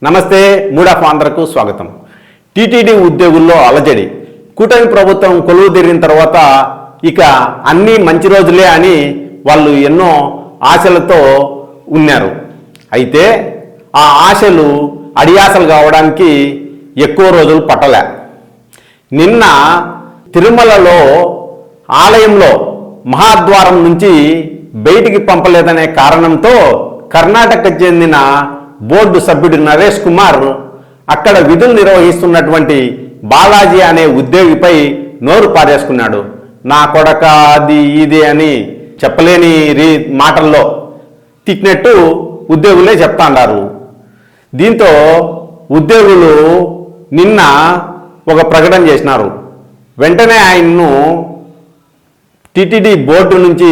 నమస్తే మూడాఫ్ ఆంధ్రకు స్వాగతం. టీటీడీ ఉద్యోగుల్లో అలజడి. కూటమి ప్రభుత్వం కొలువు తీరిన తర్వాత ఇక అన్నీ మంచి రోజులే అని వాళ్ళు ఎన్నో ఆశలతో ఉన్నారు. అయితే ఆ ఆశలు అడియాసలు కావడానికి ఎక్కువ రోజులు పట్టలే. నిన్న తిరుమలలో ఆలయంలో మహాద్వారం నుంచి బయటికి పంపలేదనే కారణంతో కర్ణాటకకు చెందిన బోర్డు సభ్యుడు నరేష్ కుమార్ అక్కడ విధులు నిర్వహిస్తున్నటువంటి బాలాజీ అనే ఉద్యోగిపై నోరు పారేసుకున్నాడు. నా కొడక అది ఇది అని చెప్పలేని మాటల్లో తిట్టినట్టు ఉద్యోగులే చెప్తాండారు. దీంతో ఉద్యోగులు నిన్న ఒక ప్రకటన చేసినారు. వెంటనే ఆయన్ను టీటీడీ బోర్డు నుంచి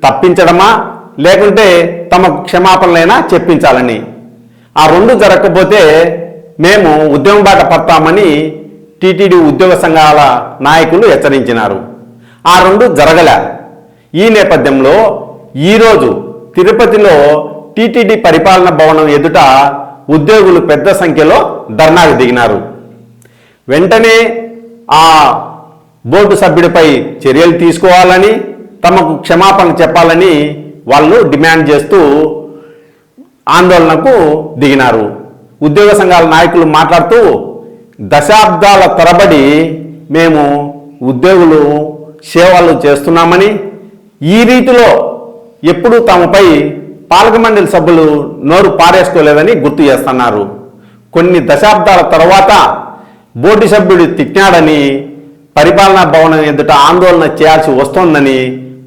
తప్పించడమా లేకుంటే తమ క్షమాపణలైనా చెప్పించాలని. ఆ రెండు జరగకపోతే మేము ఉద్యమం బాట పడతామని టీటీడీ ఉద్యోగ సంఘాల నాయకులు హెచ్చరించినారు. ఆ రెండు జరగలే. ఈ నేపథ్యంలో ఈరోజు తిరుపతిలో టీటీడీ పరిపాలన భవనం ఎదుట ఉద్యోగులు పెద్ద సంఖ్యలో ధర్నాకు దిగినారు. వెంటనే ఆ బోర్డు సభ్యుడిపై చర్యలు తీసుకోవాలని, తమకు క్షమాపణ చెప్పాలని వాళ్ళు డిమాండ్ చేస్తూ ఆందోళనకు దిగినారు. ఉద్యోగ సంఘాల నాయకులు మాట్లాడుతూ, దశాబ్దాల తరబడి మేము ఉద్యోగులు సేవలు చేస్తున్నామని, ఈ రీతిలో ఎప్పుడూ తమపై పాలక మండలి సభ్యులు నోరు పారేసుకోలేదని గుర్తు చేస్తున్నారు. కొన్ని దశాబ్దాల తర్వాత బోర్డు సభ్యుడు తిట్టాడని పరిపాలనా భవనం ఎదుట ఆందోళన చేయాల్సి వస్తోందని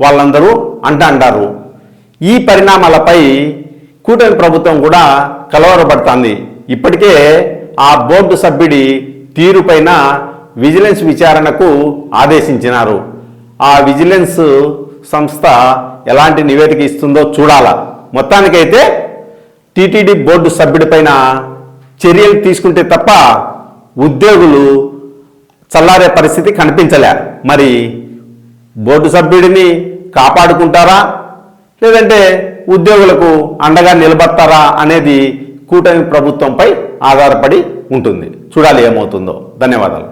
వాళ్ళందరూ అంటారు. ఈ పరిణామాలపై కూటమి ప్రభుత్వం కూడా కలవరపడుతోంది. ఇప్పటికే ఆ బోర్డు సభ్యుడి తీరుపైన విజిలెన్స్ విచారణకు ఆదేశించినారు. ఆ విజిలెన్స్ సంస్థ ఎలాంటి నివేదిక ఇస్తుందో చూడాల. మొత్తానికైతే టీటీడీ బోర్డు సభ్యుడిపైన చర్యలు తీసుకుంటే తప్ప ఉద్యోగులు చల్లారే పరిస్థితి కనిపించలే. మరి బోర్డు సభ్యుడిని కాపాడుకుంటారా లేదంటే ఉద్యోగులకు అండగా నిలబడతారా అనేది కూటమి ప్రభుత్వంపై ఆధారపడి ఉంటుంది. చూడాలి ఏమవుతుందో. ధన్యవాదాలు.